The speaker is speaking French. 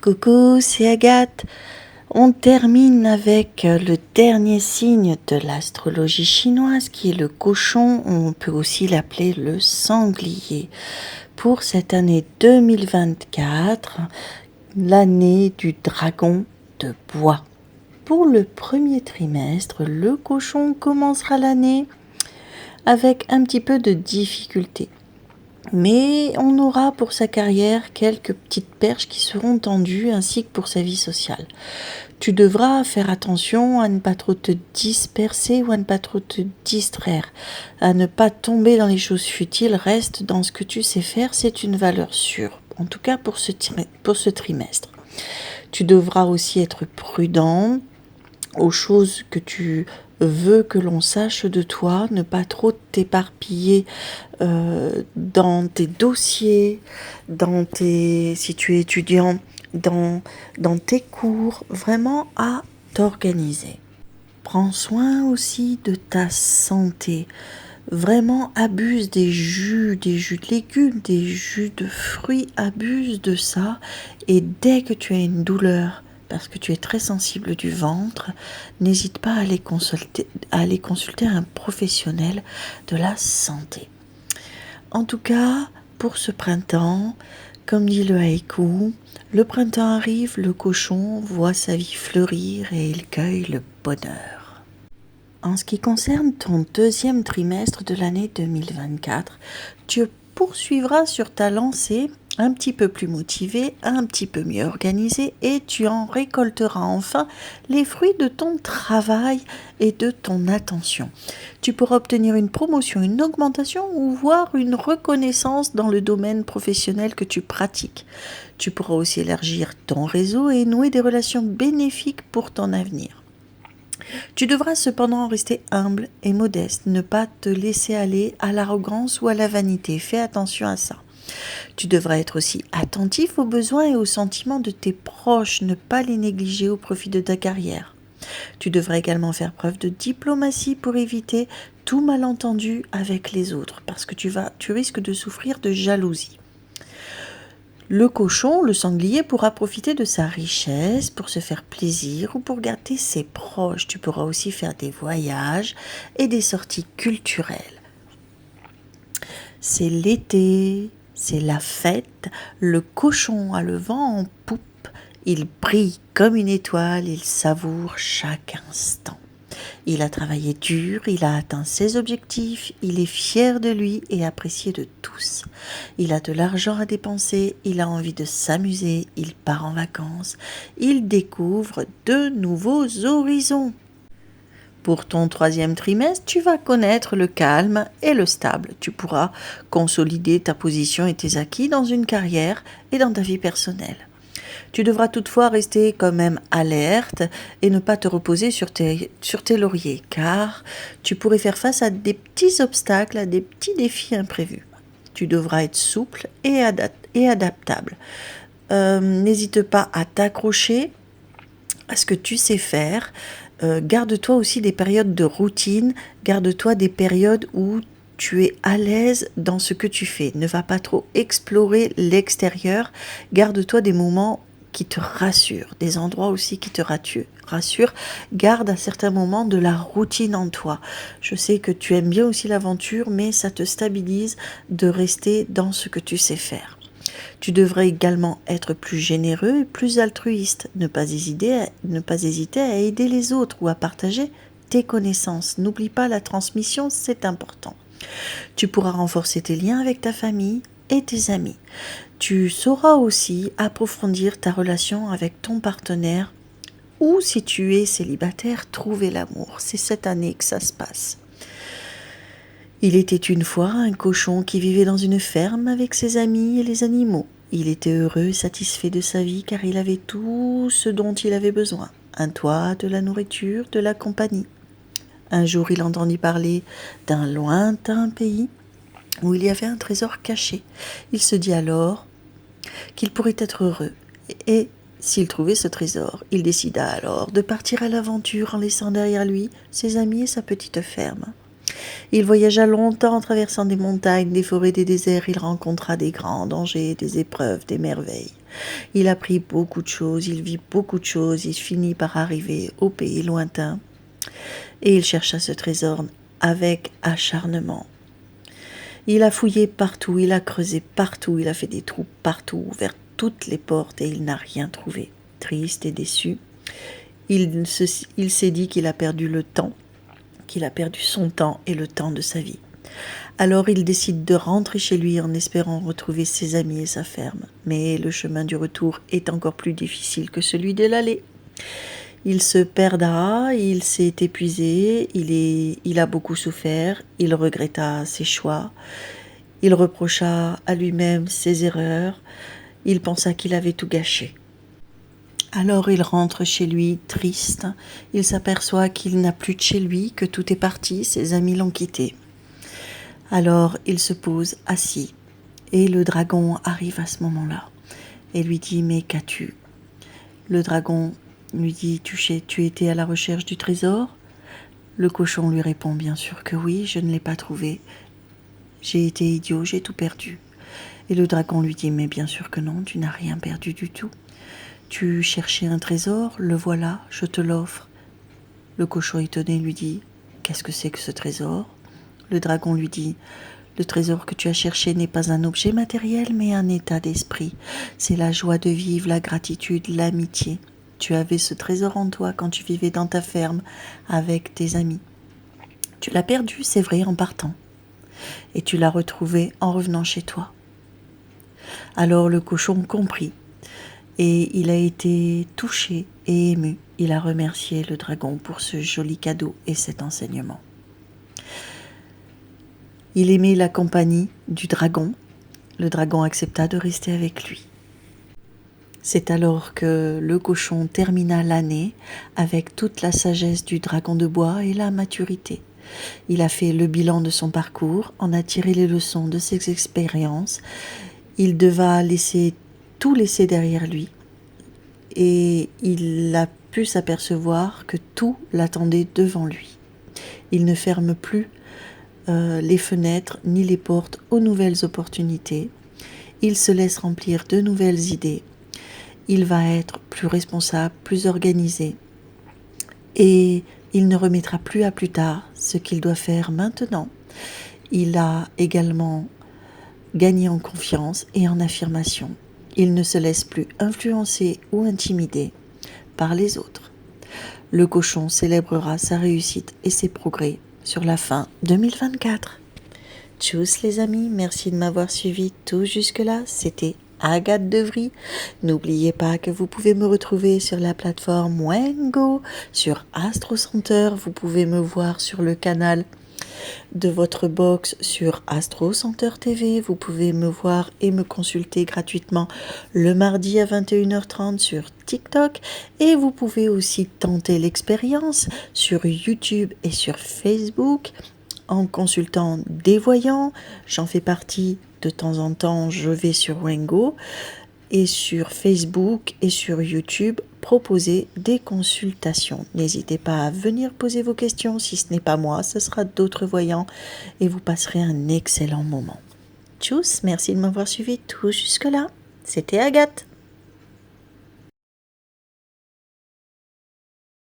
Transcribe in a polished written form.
Coucou, c'est Agathe. On termine avec le dernier signe de l'astrologie chinoise qui est le cochon, on peut aussi l'appeler le sanglier. Pour cette année 2024, l'année du dragon de bois. Pour le premier trimestre, le cochon commencera l'année avec un petit peu de difficulté. Mais on aura pour sa carrière quelques petites perches qui seront tendues ainsi que pour sa vie sociale. Tu devras faire attention à ne pas trop te disperser ou à ne pas trop te distraire, à ne pas tomber dans les choses futiles. Reste dans ce que tu sais faire, c'est une valeur sûre, en tout cas pour ce trimestre. Tu devras aussi être prudent aux choses que tu veux que l'on sache de toi, ne pas trop t'éparpiller dans tes dossiers, si tu es étudiant, dans tes cours, vraiment à t'organiser. Prends soin aussi de ta santé. Vraiment abuse des jus de légumes, des jus de fruits, abuse de ça. Et dès que tu as une douleur, parce que tu es très sensible du ventre, n'hésite pas à aller consulter un professionnel de la santé. En tout cas, pour ce printemps, comme dit le haïku, le printemps arrive, le cochon voit sa vie fleurir et il cueille le bonheur. En ce qui concerne ton deuxième trimestre de l'année 2024, tu poursuivras sur ta lancée un petit peu plus motivé, un petit peu mieux organisé et tu en récolteras enfin les fruits de ton travail et de ton attention. Tu pourras obtenir une promotion, une augmentation ou voire une reconnaissance dans le domaine professionnel que tu pratiques. Tu pourras aussi élargir ton réseau et nouer des relations bénéfiques pour ton avenir. Tu devras cependant rester humble et modeste, ne pas te laisser aller à l'arrogance ou à la vanité. Fais attention à ça. Tu devras être aussi attentif aux besoins et aux sentiments de tes proches, ne pas les négliger au profit de ta carrière. Tu devras également faire preuve de diplomatie pour éviter tout malentendu avec les autres, parce que tu risques de souffrir de jalousie. Le cochon, le sanglier, pourra profiter de sa richesse pour se faire plaisir ou pour garder ses proches. Tu pourras aussi faire des voyages et des sorties culturelles. C'est l'été, c'est la fête. Le cochon a le vent en poupe. Il brille comme une étoile, il savoure chaque instant. Il a travaillé dur, il a atteint ses objectifs, il est fier de lui et apprécié de tous. Il a de l'argent à dépenser, il a envie de s'amuser, il part en vacances, il découvre de nouveaux horizons. Pour ton troisième trimestre, tu vas connaître le calme et le stable. Tu pourras consolider ta position et tes acquis dans une carrière et dans ta vie personnelle. Tu devras toutefois rester quand même alerte et ne pas te reposer sur tes lauriers, car tu pourrais faire face à des petits obstacles, à des petits défis imprévus. Tu devras être souple et adaptable. N'hésite pas à t'accrocher à ce que tu sais faire. Garde-toi aussi des périodes de routine, garde-toi des périodes où tu es à l'aise dans ce que tu fais. Ne va pas trop explorer l'extérieur, garde-toi des moments qui te rassurent, des endroits aussi qui te rassurent. Garde à certains moments de la routine en toi. Je sais que tu aimes bien aussi l'aventure, mais ça te stabilise de rester dans ce que tu sais faire. Tu devrais également être plus généreux et plus altruiste. Ne pas hésiter à aider les autres ou à partager tes connaissances. N'oublie pas la transmission, c'est important. Tu pourras renforcer tes liens avec ta famille et tes amis. Tu sauras aussi approfondir ta relation avec ton partenaire ou si tu es célibataire, trouver l'amour. C'est cette année que ça se passe. Il était une fois un cochon qui vivait dans une ferme avec ses amis et les animaux. Il était heureux et satisfait de sa vie car il avait tout ce dont il avait besoin. Un toit, de la nourriture, de la compagnie. Un jour, il entendit parler d'un lointain pays où il y avait un trésor caché. Il se dit alors qu'il pourrait être heureux. Et s'il trouvait ce trésor, il décida alors de partir à l'aventure en laissant derrière lui ses amis et sa petite ferme. Il voyagea longtemps en traversant des montagnes, des forêts, des déserts. Il rencontra des grands dangers, des épreuves, des merveilles. Il a appris beaucoup de choses, il vit beaucoup de choses, il finit par arriver au pays lointain et il chercha ce trésor avec acharnement. Il a fouillé partout, il a creusé partout, il a fait des trous partout, ouvert toutes les portes et il n'a rien trouvé. Triste et déçu, il s'est dit qu'il a perdu le temps, qu'il a perdu son temps et le temps de sa vie. Alors il décide de rentrer chez lui en espérant retrouver ses amis et sa ferme. Mais le chemin du retour est encore plus difficile que celui de l'aller. Il se perdra, il s'est épuisé, il a beaucoup souffert, il regretta ses choix, il reprocha à lui-même ses erreurs, il pensa qu'il avait tout gâché. Alors il rentre chez lui, triste, il s'aperçoit qu'il n'a plus de chez lui, que tout est parti, ses amis l'ont quitté. Alors il se pose assis, et le dragon arrive à ce moment-là, et lui dit « Mais qu'as-tu » Le dragon lui dit « Tu étais à la recherche du trésor ?» Le cochon lui répond « Bien sûr que oui, je ne l'ai pas trouvé. J'ai été idiot, j'ai tout perdu. » Et le dragon lui dit « Mais bien sûr que non, tu n'as rien perdu du tout. Tu cherchais un trésor, le voilà, je te l'offre. » Le cochon étonné lui dit « Qu'est-ce que c'est que ce trésor ?» Le dragon lui dit « Le trésor que tu as cherché n'est pas un objet matériel, mais un état d'esprit. C'est la joie de vivre, la gratitude, l'amitié. Tu avais ce trésor en toi quand tu vivais dans ta ferme avec tes amis. Tu l'as perdu, c'est vrai, en partant. Et tu l'as retrouvé en revenant chez toi. » Alors le cochon comprit. Et il a été touché et ému. Il a remercié le dragon pour ce joli cadeau et cet enseignement. Il aimait la compagnie du dragon. Le dragon accepta de rester avec lui. C'est alors que le cochon termina l'année avec toute la sagesse du dragon de bois et la maturité. Il a fait le bilan de son parcours, en a tiré les leçons de ses expériences. Il devra tout laisser derrière lui et il a pu s'apercevoir que tout l'attendait devant lui. Il ne ferme plus les fenêtres ni les portes aux nouvelles opportunités. Il se laisse remplir de nouvelles idées. Il va être plus responsable, plus organisé et il ne remettra plus à plus tard ce qu'il doit faire maintenant. Il a également gagné en confiance et en affirmation. Il ne se laisse plus influencer ou intimider par les autres. Le cochon célébrera sa réussite et ses progrès sur la fin 2024. Tchuss les amis, merci de m'avoir suivi tout jusque-là. C'était Agathe Devry. N'oubliez pas que vous pouvez me retrouver sur la plateforme Wango, sur Astro Center. Vous pouvez me voir sur le canal de votre box sur Astro Center TV. Vous pouvez me voir et me consulter gratuitement le mardi à 21h30 sur TikTok. Et vous pouvez aussi tenter l'expérience sur YouTube et sur Facebook en consultant des voyants. J'en fais partie de temps en temps, je vais sur Wango et sur Facebook et sur YouTube proposer des consultations. N'hésitez pas à venir poser vos questions. Si ce n'est pas moi, ce sera d'autres voyants et vous passerez un excellent moment. Tchuss, merci de m'avoir suivi tout jusque-là. C'était Agathe.